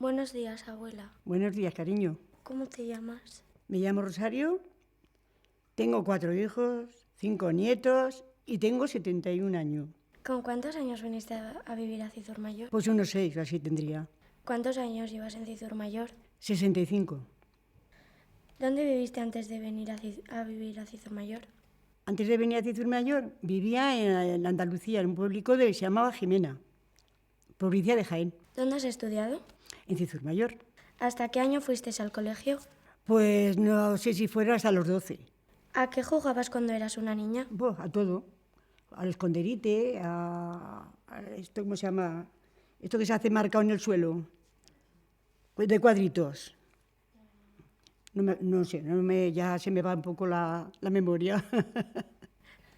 Buenos días, abuela. Buenos días, cariño. ¿Cómo te llamas? Me llamo Rosario, tengo 4 hijos, 5 nietos y tengo 71 años. ¿Con cuántos años viniste a vivir a Cizurmayor? Pues unos 6, así tendría. ¿Cuántos años llevas en Cizurmayor? 65. ¿Dónde viviste antes de venir a vivir a Cizurmayor? Antes de venir a Cizurmayor vivía en Andalucía, en un pueblico que se llamaba Jimena, provincia de Jaén, ¿Dónde has estudiado? en Cizurmayor. ¿Hasta qué año fuiste al colegio? Pues no sé si fuera hasta los 12. ¿A qué jugabas cuando eras una niña? A todo. Al esconderite, esto, ¿cómo se llama? Esto que se hace marcado en el suelo, de cuadritos. No sé, ya se me va un poco la memoria.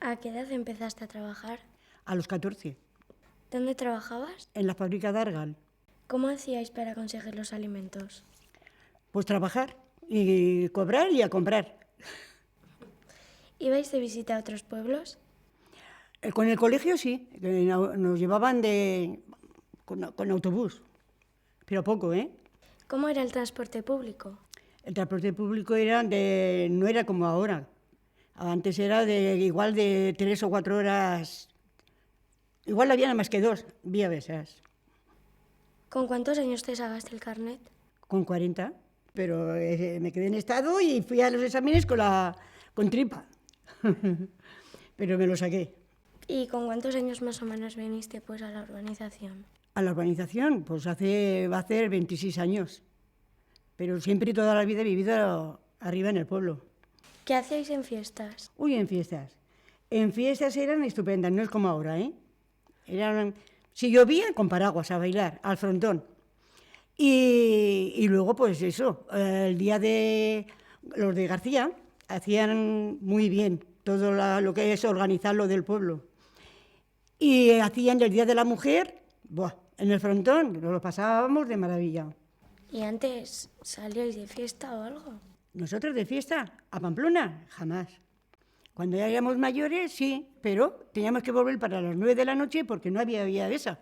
¿A qué edad empezaste a trabajar? A los 14, ¿Dónde trabajabas? en la fábrica de Argal. ¿Cómo hacíais para conseguir los alimentos? Pues trabajar y cobrar y a comprar. ¿Ibais de visita a otros pueblos? Con el colegio sí, que nos llevaban con autobús, pero poco, ¿eh? ¿Cómo era el transporte público? El transporte público no era como ahora. Antes era igual de 3 o 4 horas. Igual había nada más que 2 vías esas. ¿Con cuántos años te sacaste el carnet? Con 40. Pero me quedé en estado y fui a los exámenes con tripa. Pero me lo saqué. ¿Y con cuántos años más o menos viniste pues a la urbanización? A la urbanización, pues va a hacer 26 años. Pero siempre toda la vida he vivido arriba en el pueblo. ¿Qué hacíais en fiestas? Uy, en fiestas. En fiestas eran estupendas, no es como ahora, ¿eh? Si llovía, con paraguas a bailar, al frontón. Y luego, pues eso, el día de los de García hacían muy bien todo lo que es organizar lo del pueblo. Y hacían el Día de la Mujer, en el frontón, nos lo pasábamos de maravilla. ¿Y antes salíais de fiesta o algo? Nosotros de fiesta, a Pamplona, jamás. Cuando ya éramos mayores, sí, pero teníamos que volver para las 9 de la noche porque no había vía de esa.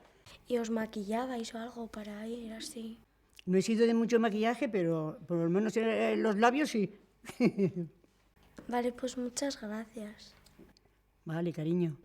¿Y os maquillabais o algo para ir así? No he sido de mucho maquillaje, pero por lo menos en los labios sí. Vale, pues muchas gracias. Vale, cariño.